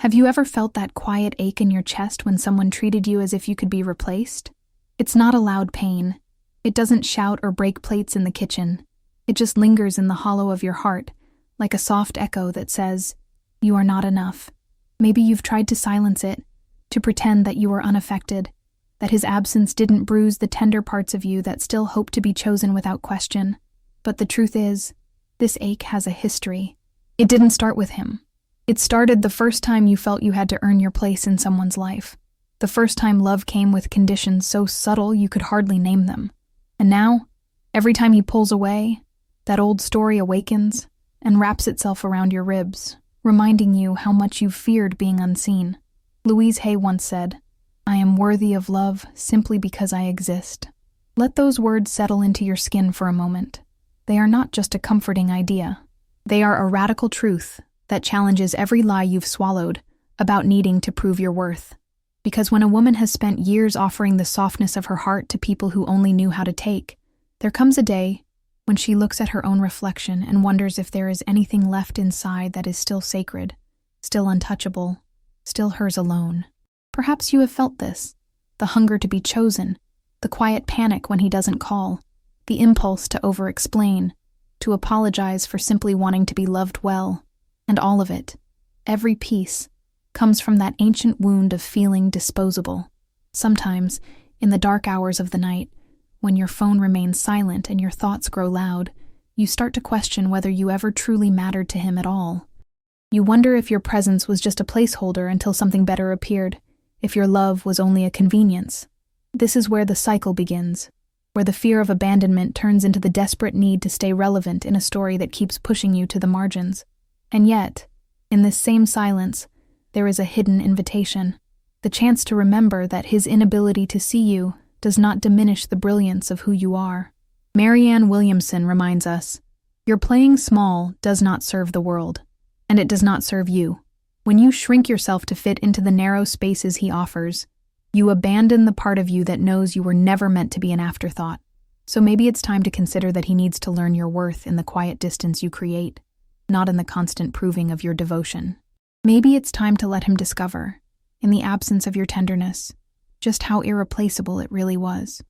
Have you ever felt that quiet ache in your chest when someone treated you as if you could be replaced? It's not a loud pain. It doesn't shout or break plates in the kitchen. It just lingers in the hollow of your heart, like a soft echo that says, "You are not enough." Maybe you've tried to silence it, to pretend that you were unaffected, that his absence didn't bruise the tender parts of you that still hope to be chosen without question. But the truth is, this ache has a history. It didn't start with him. It started the first time you felt you had to earn your place in someone's life. The first time love came with conditions so subtle you could hardly name them. And now, every time he pulls away, that old story awakens and wraps itself around your ribs, reminding you how much you feared being unseen. Louise once said, "I am worthy of love simply because I exist." Let those words settle into your skin for a moment. They are not just a comforting idea. They are a radical truth that challenges every lie you've swallowed about needing to prove your worth. Because when a woman has spent years offering the softness of her heart to people who only knew how to take, there comes a day when she looks at her own reflection and wonders if there is anything left inside that is still sacred, still untouchable, still hers alone. Perhaps you have felt this, the hunger to be chosen, the quiet panic when he doesn't call, the impulse to over-explain, to apologize for simply wanting to be loved well, and all of it, every piece, comes from that ancient wound of feeling disposable. Sometimes, in the dark hours of the night, when your phone remains silent and your thoughts grow loud, you start to question whether you ever truly mattered to him at all. You wonder if your presence was just a placeholder until something better appeared, if your love was only a convenience. This is where the cycle begins, where the fear of abandonment turns into the desperate need to stay relevant in a story that keeps pushing you to the margins. And yet, in this same silence, there is a hidden invitation, the chance to remember that his inability to see you does not diminish the brilliance of who you are. Marianne Williamson reminds us, "Your playing small does not serve the world, and it does not serve you. When you shrink yourself to fit into the narrow spaces he offers, you abandon the part of you that knows you were never meant to be an afterthought." So maybe it's time to consider that he needs to learn your worth in the quiet distance you create, not in the constant proving of your devotion. Maybe it's time to let him discover, in the absence of your tenderness, just how irreplaceable it really was.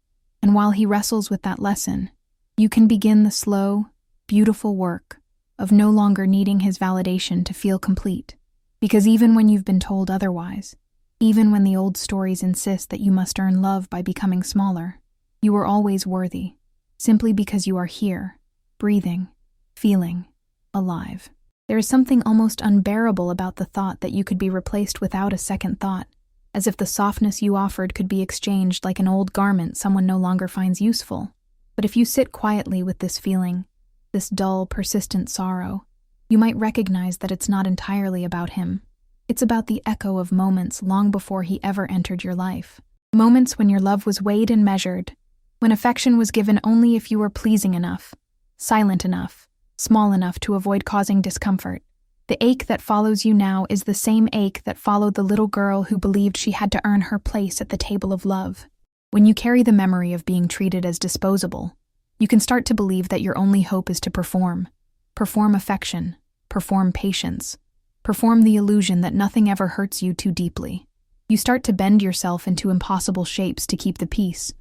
And while he wrestles with that lesson, you can begin the slow, beautiful work of no longer needing his validation to feel complete. Because even when you've been told otherwise, even when the old stories insist that you must earn love by becoming smaller, you are always worthy, simply because you are here, breathing, feeling, alive. There is something almost unbearable about the thought that you could be replaced without a second thought, as if the softness you offered could be exchanged like an old garment someone no longer finds useful. But if you sit quietly with this feeling, this dull, persistent sorrow, you might recognize that it's not entirely about him. It's about the echo of moments long before he ever entered your life. Moments when your love was weighed and measured, when affection was given only if you were pleasing enough, silent enough, small enough to avoid causing discomfort. The ache that follows you now is the same ache that followed the little girl who believed she had to earn her place at the table of love. When you carry the memory of being treated as disposable, you can start to believe that your only hope is to perform affection, perform patience, perform the illusion that nothing ever hurts you too deeply. You start to bend yourself into impossible shapes to keep the peace,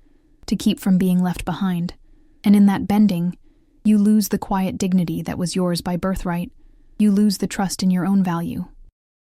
to keep from being left behind. And in that bending, you lose the quiet dignity that was yours by birthright. You lose the trust in your own value.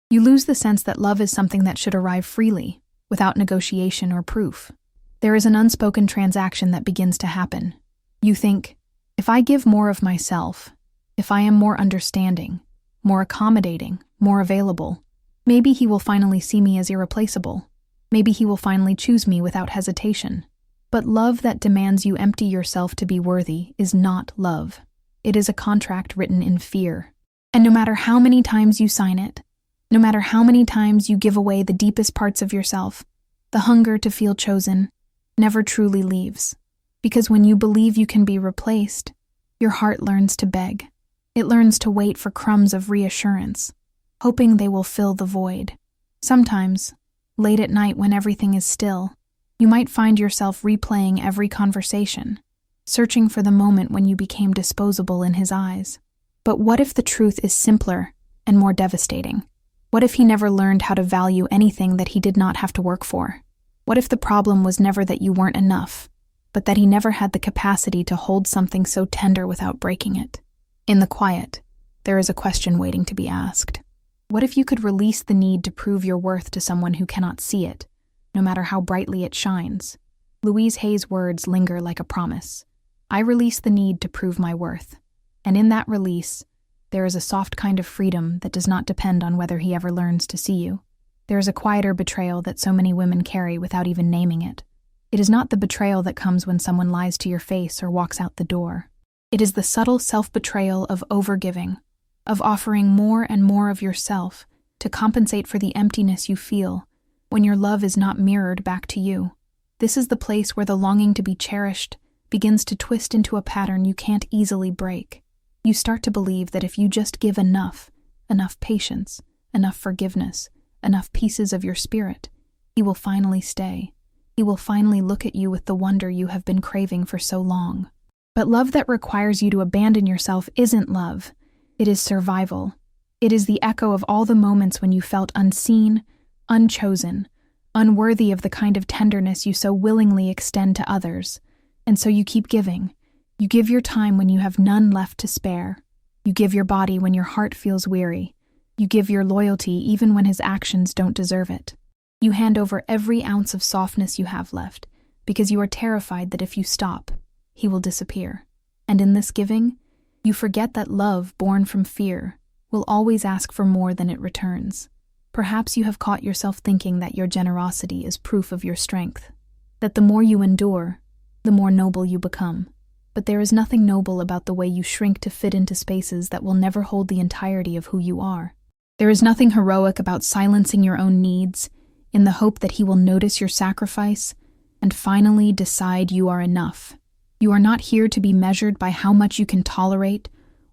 You lose the sense that love is something that should arrive freely, without negotiation or proof. There is an unspoken transaction that begins to happen. You think, if I give more of myself, if I am more understanding, more accommodating, more available, maybe he will finally see me as irreplaceable. Maybe he will finally choose me without hesitation. But love that demands you empty yourself to be worthy is not love. It is a contract written in fear. And no matter how many times you sign it, no matter how many times you give away the deepest parts of yourself, the hunger to feel chosen never truly leaves. Because when you believe you can be replaced, your heart learns to beg. It learns to wait for crumbs of reassurance, hoping they will fill the void. Sometimes, late at night when everything is still, you might find yourself replaying every conversation, searching for the moment when you became disposable in his eyes. But what if the truth is simpler and more devastating? What if he never learned how to value anything that he did not have to work for? What if the problem was never that you weren't enough, but that he never had the capacity to hold something so tender without breaking it? In the quiet, there is a question waiting to be asked. What if you could release the need to prove your worth to someone who cannot see it, no matter how brightly it shines? Louise Hay's words linger like a promise. I release the need to prove my worth. And in that release, there is a soft kind of freedom that does not depend on whether he ever learns to see you. There is a quieter betrayal that so many women carry without even naming it. It is not the betrayal that comes when someone lies to your face or walks out the door. It is the subtle self-betrayal of overgiving, of offering more and more of yourself to compensate for the emptiness you feel when your love is not mirrored back to you. This is the place where the longing to be cherished begins to twist into a pattern you can't easily break. You start to believe that if you just give enough patience, enough forgiveness, enough pieces of your spirit, he will finally stay. He will finally look at you with the wonder you have been craving for so long. But love that requires you to abandon yourself isn't love. It is survival. It is the echo of all the moments when you felt unseen, unchosen, unworthy of the kind of tenderness you so willingly extend to others. And so you keep giving. You give your time when you have none left to spare. You give your body when your heart feels weary. You give your loyalty even when his actions don't deserve it. You hand over every ounce of softness you have left, because you are terrified that if you stop, he will disappear. And in this giving, you forget that love born from fear will always ask for more than it returns. Perhaps you have caught yourself thinking that your generosity is proof of your strength, that the more you endure, the more noble you become. But there is nothing noble about the way you shrink to fit into spaces that will never hold the entirety of who you are. There is nothing heroic about silencing your own needs in the hope that he will notice your sacrifice and finally decide you are enough. You are not here to be measured by how much you can tolerate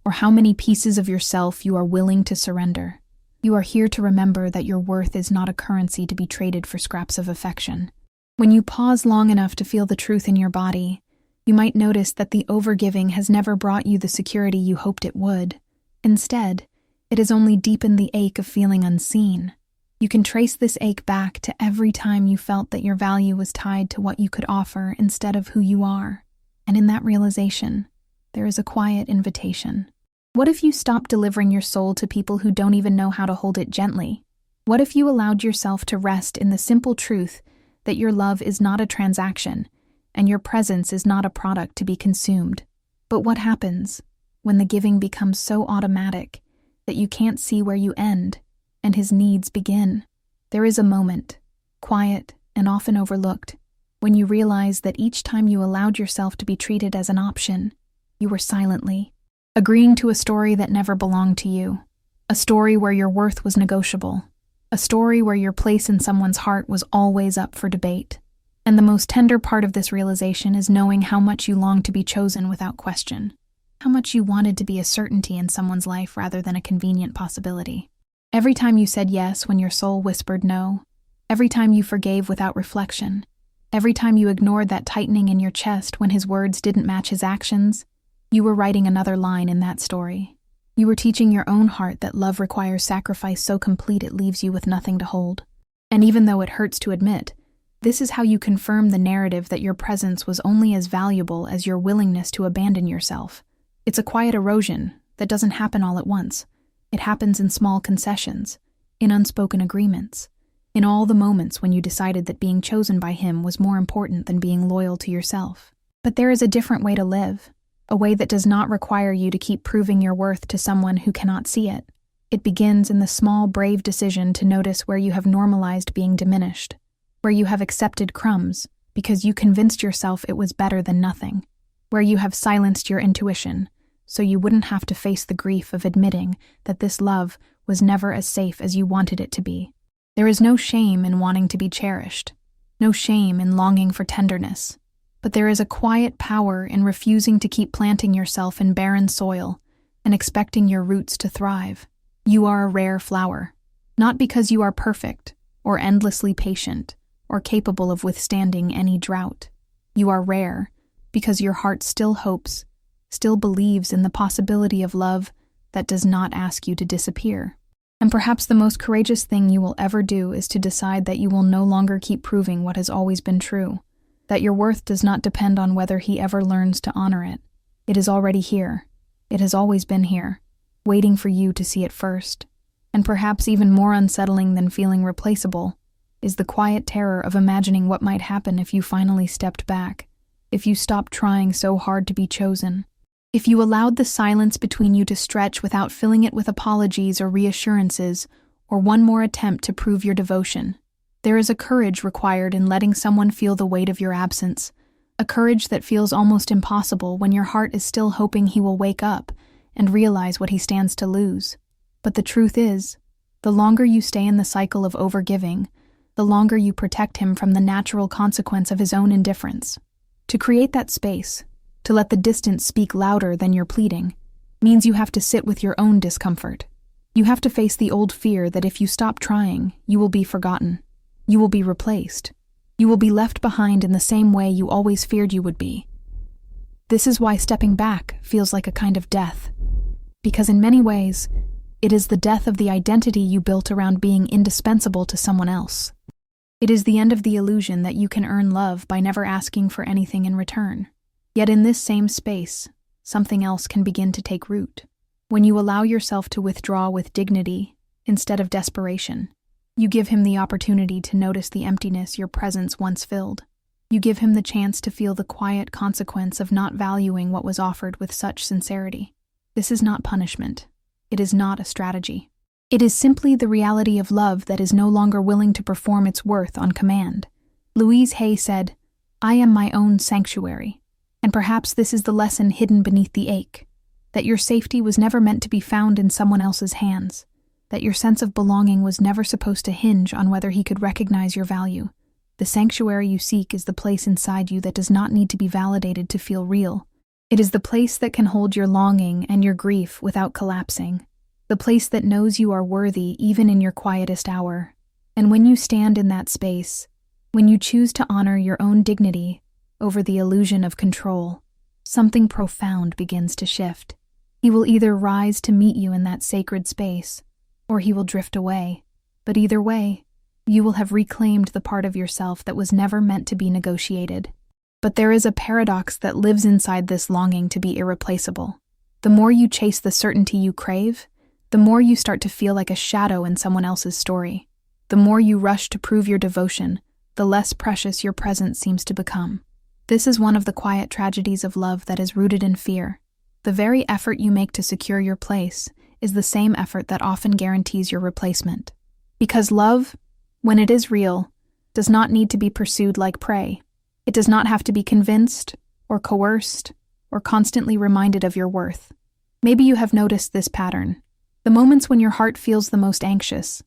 or how many pieces of yourself you are willing to surrender. You are here to remember that your worth is not a currency to be traded for scraps of affection. When you pause long enough to feel the truth in your body, you might notice that the overgiving has never brought you the security you hoped it would. Instead, it has only deepened the ache of feeling unseen. You can trace this ache back to every time you felt that your value was tied to what you could offer instead of who you are. And in that realization, there is a quiet invitation. What if you stopped delivering your soul to people who don't even know how to hold it gently? What if you allowed yourself to rest in the simple truth that your love is not a transaction and your presence is not a product to be consumed? But what happens when the giving becomes so automatic that you can't see where you end and his needs begin? There is a moment, quiet and often overlooked, when you realize that each time you allowed yourself to be treated as an option, you were silently agreeing to a story that never belonged to you, a story where your worth was negotiable, a story where your place in someone's heart was always up for debate. And the most tender part of this realization is knowing how much you long to be chosen without question, how much you wanted to be a certainty in someone's life rather than a convenient possibility. Every time you said yes when your soul whispered no, every time you forgave without reflection, every time you ignored that tightening in your chest when his words didn't match his actions, you were writing another line in that story. You were teaching your own heart that love requires sacrifice so complete it leaves you with nothing to hold. And even though it hurts to admit, this is how you confirm the narrative that your presence was only as valuable as your willingness to abandon yourself. It's a quiet erosion that doesn't happen all at once. It happens in small concessions, in unspoken agreements, in all the moments when you decided that being chosen by him was more important than being loyal to yourself. But there is a different way to live, a way that does not require you to keep proving your worth to someone who cannot see it. It begins in the small, brave decision to notice where you have normalized being diminished, where you have accepted crumbs because you convinced yourself it was better than nothing, where you have silenced your intuition so you wouldn't have to face the grief of admitting that this love was never as safe as you wanted it to be. There is no shame in wanting to be cherished, no shame in longing for tenderness, but there is a quiet power in refusing to keep planting yourself in barren soil and expecting your roots to thrive. You are a rare flower, not because you are perfect or endlessly patient or capable of withstanding any drought. You are rare because your heart still hopes, still believes in the possibility of love that does not ask you to disappear. And perhaps the most courageous thing you will ever do is to decide that you will no longer keep proving what has always been true, that your worth does not depend on whether he ever learns to honor it. It is already here. It has always been here, waiting for you to see it first. And perhaps even more unsettling than feeling replaceable is the quiet terror of imagining what might happen if you finally stepped back, if you stopped trying so hard to be chosen, if you allowed the silence between you to stretch without filling it with apologies or reassurances, or one more attempt to prove your devotion. There is a courage required in letting someone feel the weight of your absence, a courage that feels almost impossible when your heart is still hoping he will wake up and realize what he stands to lose. But the truth is, the longer you stay in the cycle of overgiving, the longer you protect him from the natural consequence of his own indifference. To create that space, to let the distance speak louder than your pleading, means you have to sit with your own discomfort. You have to face the old fear that if you stop trying, you will be forgotten. You will be replaced. You will be left behind in the same way you always feared you would be. This is why stepping back feels like a kind of death. Because in many ways, it is the death of the identity you built around being indispensable to someone else. It is the end of the illusion that you can earn love by never asking for anything in return. Yet in this same space, something else can begin to take root. When you allow yourself to withdraw with dignity instead of desperation, you give him the opportunity to notice the emptiness your presence once filled. You give him the chance to feel the quiet consequence of not valuing what was offered with such sincerity. This is not punishment. It is not a strategy. It is simply the reality of love that is no longer willing to perform its worth on command. Louise Hay said, "I am my own sanctuary." And perhaps this is the lesson hidden beneath the ache, that your safety was never meant to be found in someone else's hands, that your sense of belonging was never supposed to hinge on whether he could recognize your value. The sanctuary you seek is the place inside you that does not need to be validated to feel real. It is the place that can hold your longing and your grief without collapsing, the place that knows you are worthy even in your quietest hour. And when you stand in that space, when you choose to honor your own dignity over the illusion of control, something profound begins to shift. He will either rise to meet you in that sacred space, or he will drift away. But either way, you will have reclaimed the part of yourself that was never meant to be negotiated. But there is a paradox that lives inside this longing to be irreplaceable. The more you chase the certainty you crave, the more you start to feel like a shadow in someone else's story. The more you rush to prove your devotion, the less precious your presence seems to become. This is one of the quiet tragedies of love that is rooted in fear. The very effort you make to secure your place is the same effort that often guarantees your replacement. Because love, when it is real, does not need to be pursued like prey. It does not have to be convinced, or coerced, or constantly reminded of your worth. Maybe you have noticed this pattern. The moments when your heart feels the most anxious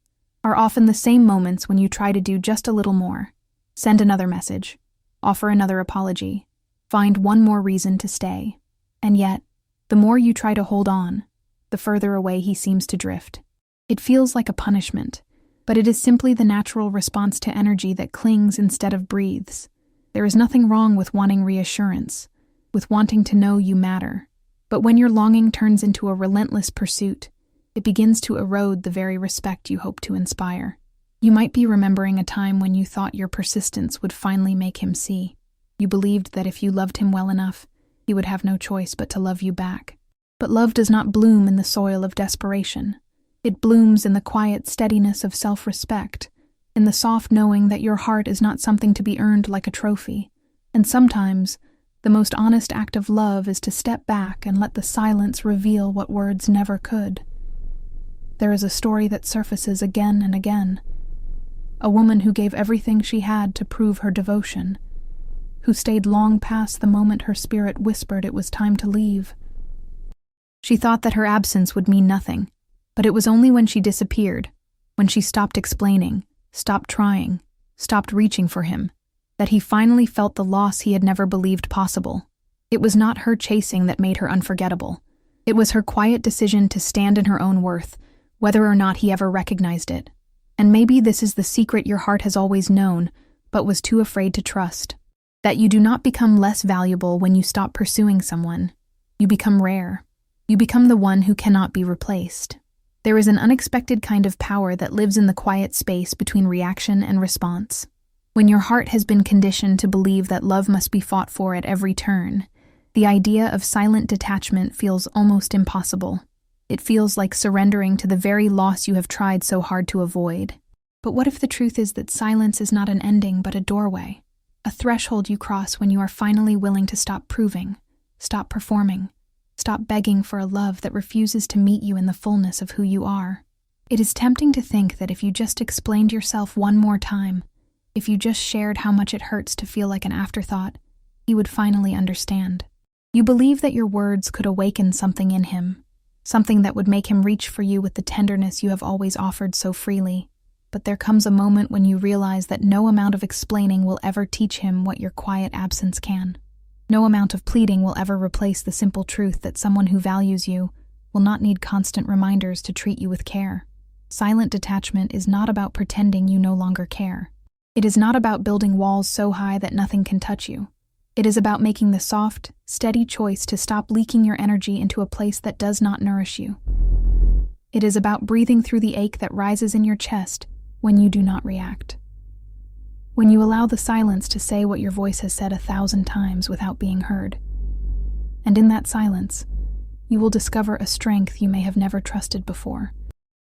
are often the same moments when you try to do just a little more. Send another message. Offer another apology. Find one more reason to stay. And yet, the more you try to hold on, the further away he seems to drift. It feels like a punishment, but it is simply the natural response to energy that clings instead of breathes. There is nothing wrong with wanting reassurance, with wanting to know you matter. But when your longing turns into a relentless pursuit, it begins to erode the very respect you hope to inspire. You might be remembering a time when you thought your persistence would finally make him see. You believed that if you loved him well enough, he would have no choice but to love you back. But love does not bloom in the soil of desperation. It blooms in the quiet steadiness of self-respect, in the soft knowing that your heart is not something to be earned like a trophy. And sometimes, the most honest act of love is to step back and let the silence reveal what words never could. There is a story that surfaces again and again. A woman who gave everything she had to prove her devotion, who stayed long past the moment her spirit whispered it was time to leave. She thought that her absence would mean nothing, but it was only when she disappeared, when she stopped explaining, stopped trying, stopped reaching for him, that he finally felt the loss he had never believed possible. It was not her chasing that made her unforgettable. It was her quiet decision to stand in her own worth, whether or not he ever recognized it. And maybe this is the secret your heart has always known, but was too afraid to trust. That you do not become less valuable when you stop pursuing someone. You become rare. You become the one who cannot be replaced. There is an unexpected kind of power that lives in the quiet space between reaction and response. When your heart has been conditioned to believe that love must be fought for at every turn, the idea of silent detachment feels almost impossible. It feels like surrendering to the very loss you have tried so hard to avoid. But what if the truth is that silence is not an ending but a doorway? A threshold you cross when you are finally willing to stop proving, stop performing, stop begging for a love that refuses to meet you in the fullness of who you are. It is tempting to think that if you just explained yourself one more time, if you just shared how much it hurts to feel like an afterthought, he would finally understand. You believe that your words could awaken something in him, something that would make him reach for you with the tenderness you have always offered so freely. But there comes a moment when you realize that no amount of explaining will ever teach him what your quiet absence can. No amount of pleading will ever replace the simple truth that someone who values you will not need constant reminders to treat you with care. Silent detachment is not about pretending you no longer care. It is not about building walls so high that nothing can touch you. It is about making the soft, steady choice to stop leaking your energy into a place that does not nourish you. It is about breathing through the ache that rises in your chest when you do not react. When you allow the silence to say what your voice has said 1,000 times without being heard. And in that silence, you will discover a strength you may have never trusted before.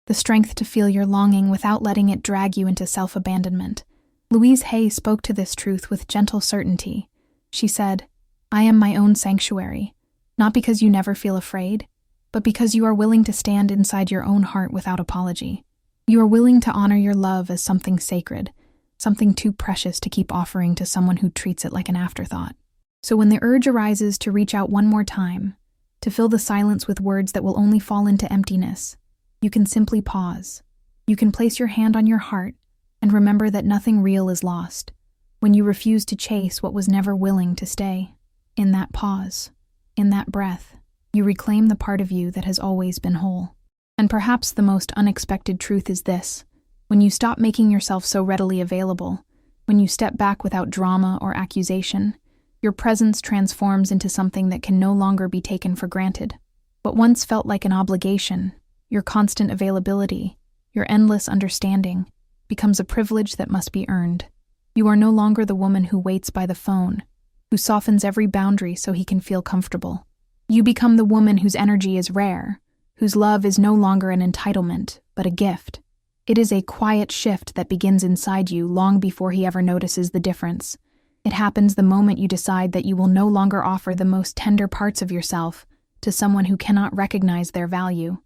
The strength to feel your longing without letting it drag you into self-abandonment. Louise Hay spoke to this truth with gentle certainty. She said, "I am my own sanctuary, not because you never feel afraid, but because you are willing to stand inside your own heart without apology. You are willing to honor your love as something sacred, something too precious to keep offering to someone who treats it like an afterthought. So when the urge arises to reach out one more time, to fill the silence with words that will only fall into emptiness, you can simply pause. You can place your hand on your heart and remember that nothing real is lost when you refuse to chase what was never willing to stay. In that pause, in that breath, you reclaim the part of you that has always been whole. And perhaps the most unexpected truth is this: when you stop making yourself so readily available, when you step back without drama or accusation, your presence transforms into something that can no longer be taken for granted. What once felt like an obligation, your constant availability, your endless understanding, becomes a privilege that must be earned. You are no longer the woman who waits by the phone, who softens every boundary so he can feel comfortable. You become the woman whose energy is rare, whose love is no longer an entitlement, but a gift. It is a quiet shift that begins inside you long before he ever notices the difference. It happens the moment you decide that you will no longer offer the most tender parts of yourself to someone who cannot recognize their value.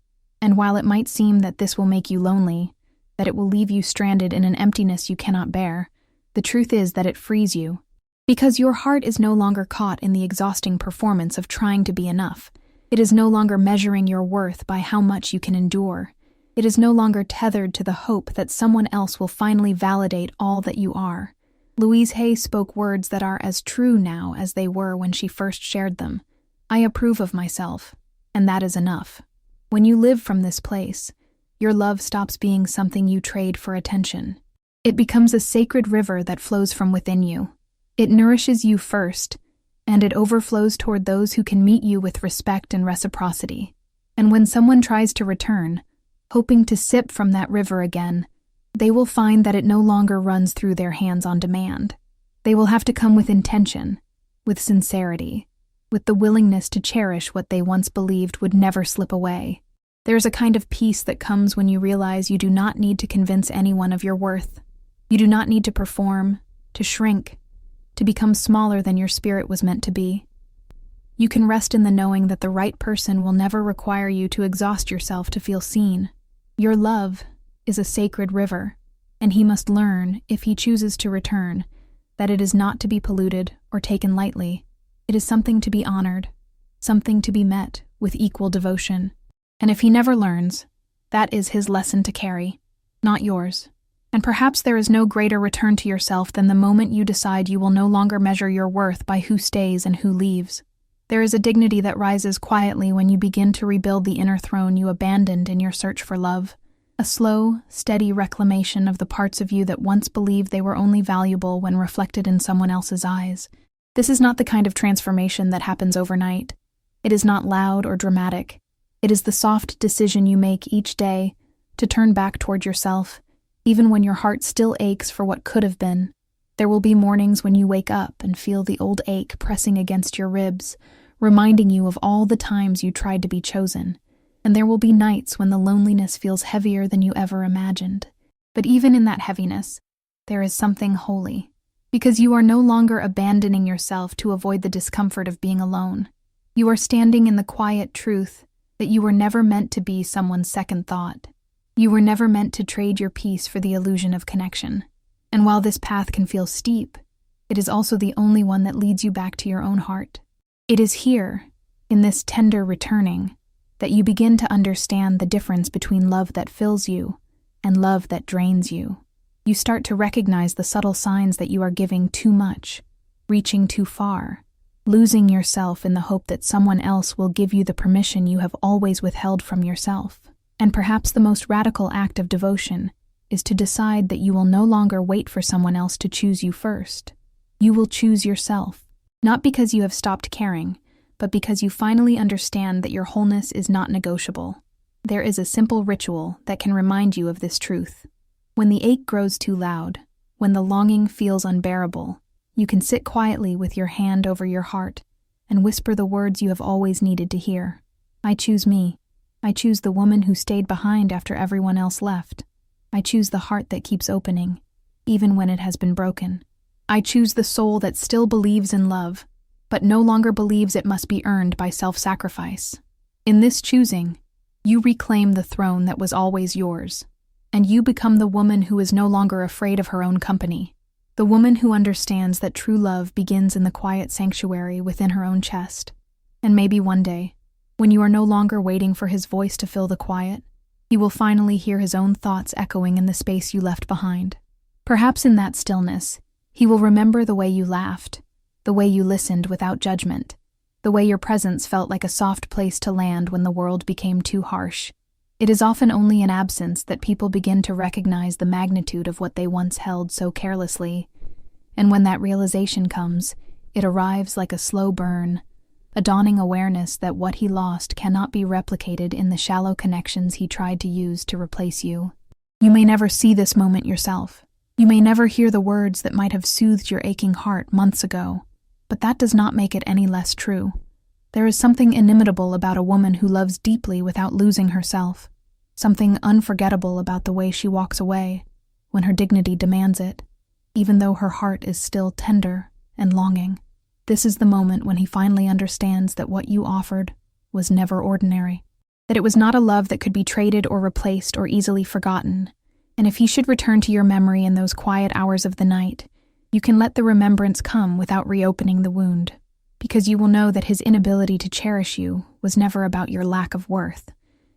And while it might seem that this will make you lonely, that it will leave you stranded in an emptiness you cannot bear, the truth is that it frees you. Because your heart is no longer caught in the exhausting performance of trying to be enough. It is no longer measuring your worth by how much you can endure. It is no longer tethered to the hope that someone else will finally validate all that you are. Louise Hay spoke words that are as true now as they were when she first shared them. I approve of myself, and that is enough. When you live from this place, your love stops being something you trade for attention. It becomes a sacred river that flows from within you. It nourishes you first, and it overflows toward those who can meet you with respect and reciprocity. And when someone tries to return, hoping to sip from that river again, they will find that it no longer runs through their hands on demand. They will have to come with intention, with sincerity, with the willingness to cherish what they once believed would never slip away. There is a kind of peace that comes when you realize you do not need to convince anyone of your worth. You do not need to perform, to shrink, to become smaller than your spirit was meant to be. You can rest in the knowing that the right person will never require you to exhaust yourself to feel seen. Your love is a sacred river, and he must learn, if he chooses to return, that it is not to be polluted or taken lightly. It is something to be honored, something to be met with equal devotion. And if he never learns, that is his lesson to carry, not yours. And perhaps there is no greater return to yourself than the moment you decide you will no longer measure your worth by who stays and who leaves. There is a dignity that rises quietly when you begin to rebuild the inner throne you abandoned in your search for love. A slow, steady reclamation of the parts of you that once believed they were only valuable when reflected in someone else's eyes. This is not the kind of transformation that happens overnight. It is not loud or dramatic. It is the soft decision you make each day to turn back toward yourself, even when your heart still aches for what could have been. There will be mornings when you wake up and feel the old ache pressing against your ribs, reminding you of all the times you tried to be chosen. And there will be nights when the loneliness feels heavier than you ever imagined. But even in that heaviness, there is something holy, because you are no longer abandoning yourself to avoid the discomfort of being alone. You are standing in the quiet truth that you were never meant to be someone's second thought. You were never meant to trade your peace for the illusion of connection. And while this path can feel steep, it is also the only one that leads you back to your own heart. It is here, in this tender returning, that you begin to understand the difference between love that fills you and love that drains you. You start to recognize the subtle signs that you are giving too much, reaching too far, losing yourself in the hope that someone else will give you the permission you have always withheld from yourself. And perhaps the most radical act of devotion is to decide that you will no longer wait for someone else to choose you first. You will choose yourself, not because you have stopped caring, but because you finally understand that your wholeness is not negotiable. There is a simple ritual that can remind you of this truth. When the ache grows too loud, when the longing feels unbearable, you can sit quietly with your hand over your heart and whisper the words you have always needed to hear. I choose me. I choose the woman who stayed behind after everyone else left. I choose the heart that keeps opening, even when it has been broken. I choose the soul that still believes in love, but no longer believes it must be earned by self-sacrifice. In this choosing, you reclaim the throne that was always yours, and you become the woman who is no longer afraid of her own company, the woman who understands that true love begins in the quiet sanctuary within her own chest. And maybe one day, when you are no longer waiting for his voice to fill the quiet, you will finally hear his own thoughts echoing in the space you left behind. Perhaps in that stillness, he will remember the way you laughed, the way you listened without judgment, the way your presence felt like a soft place to land when the world became too harsh. It is often only in absence that people begin to recognize the magnitude of what they once held so carelessly. And when that realization comes, it arrives like a slow burn, a dawning awareness that what he lost cannot be replicated in the shallow connections he tried to use to replace you. You may never see this moment yourself. You may never hear the words that might have soothed your aching heart months ago, but that does not make it any less true. There is something inimitable about a woman who loves deeply without losing herself, something unforgettable about the way she walks away when her dignity demands it, even though her heart is still tender and longing. This is the moment when he finally understands that what you offered was never ordinary, that it was not a love that could be traded or replaced or easily forgotten. And if he should return to your memory in those quiet hours of the night, you can let the remembrance come without reopening the wound, because you will know that his inability to cherish you was never about your lack of worth.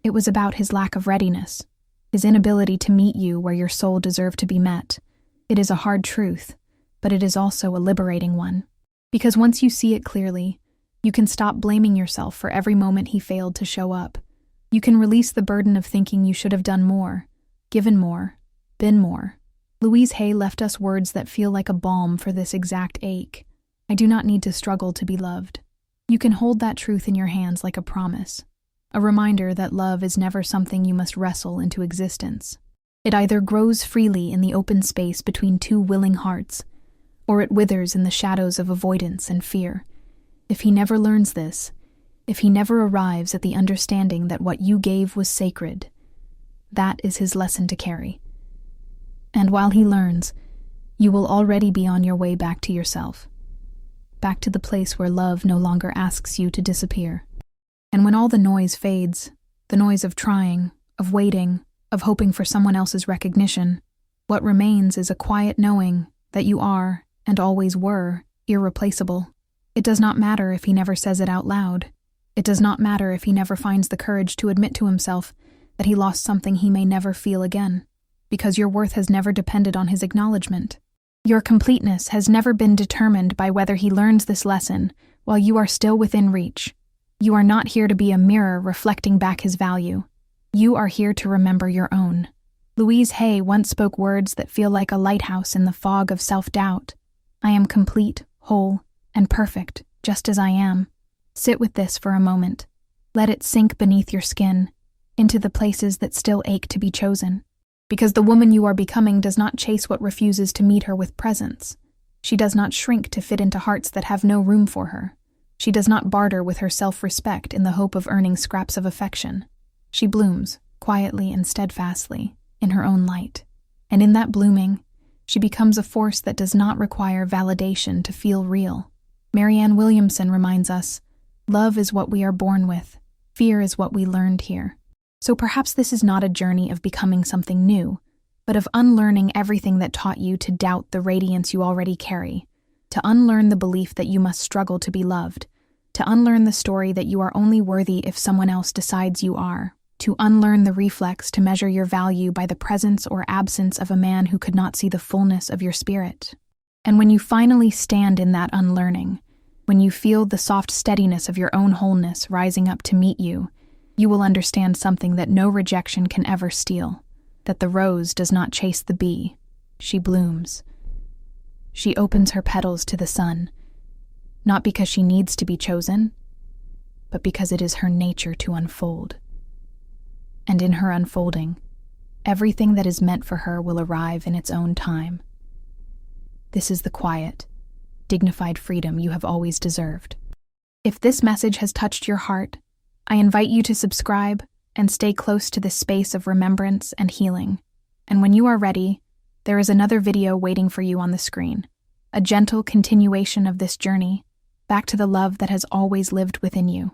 It was about his lack of readiness, his inability to meet you where your soul deserved to be met. It is a hard truth, but it is also a liberating one. Because once you see it clearly, you can stop blaming yourself for every moment he failed to show up. You can release the burden of thinking you should have done more, given more, been more. Louise Hay left us words that feel like a balm for this exact ache. I do not need to struggle to be loved. You can hold that truth in your hands like a promise, a reminder that love is never something you must wrestle into existence. It either grows freely in the open space between two willing hearts, or it withers in the shadows of avoidance and fear. If he never learns this, if he never arrives at the understanding that what you gave was sacred, that is his lesson to carry. And while he learns, you will already be on your way back to yourself, back to the place where love no longer asks you to disappear. And when all the noise fades, the noise of trying, of waiting, of hoping for someone else's recognition, what remains is a quiet knowing that you are, and always were, irreplaceable. It does not matter if he never says it out loud. It does not matter if he never finds the courage to admit to himself that he lost something he may never feel again, because your worth has never depended on his acknowledgement. Your completeness has never been determined by whether he learns this lesson while you are still within reach. You are not here to be a mirror reflecting back his value. You are here to remember your own. Louise Hay once spoke words that feel like a lighthouse in the fog of self-doubt. I am complete, whole, and perfect, just as I am. Sit with this for a moment. Let it sink beneath your skin, into the places that still ache to be chosen. Because the woman you are becoming does not chase what refuses to meet her with presence. She does not shrink to fit into hearts that have no room for her. She does not barter with her self-respect in the hope of earning scraps of affection. She blooms, quietly and steadfastly, in her own light. And in that blooming, she becomes a force that does not require validation to feel real. Marianne Williamson reminds us, love is what we are born with, fear is what we learned here. So perhaps this is not a journey of becoming something new, but of unlearning everything that taught you to doubt the radiance you already carry, to unlearn the belief that you must struggle to be loved, to unlearn the story that you are only worthy if someone else decides you are, to unlearn the reflex to measure your value by the presence or absence of a man who could not see the fullness of your spirit. And when you finally stand in that unlearning, when you feel the soft steadiness of your own wholeness rising up to meet you, you will understand something that no rejection can ever steal, that the rose does not chase the bee, she blooms. She opens her petals to the sun, not because she needs to be chosen, but because it is her nature to unfold. And in her unfolding, everything that is meant for her will arrive in its own time. This is the quiet, dignified freedom you have always deserved. If this message has touched your heart, I invite you to subscribe and stay close to this space of remembrance and healing. And when you are ready, there is another video waiting for you on the screen, a gentle continuation of this journey back to the love that has always lived within you.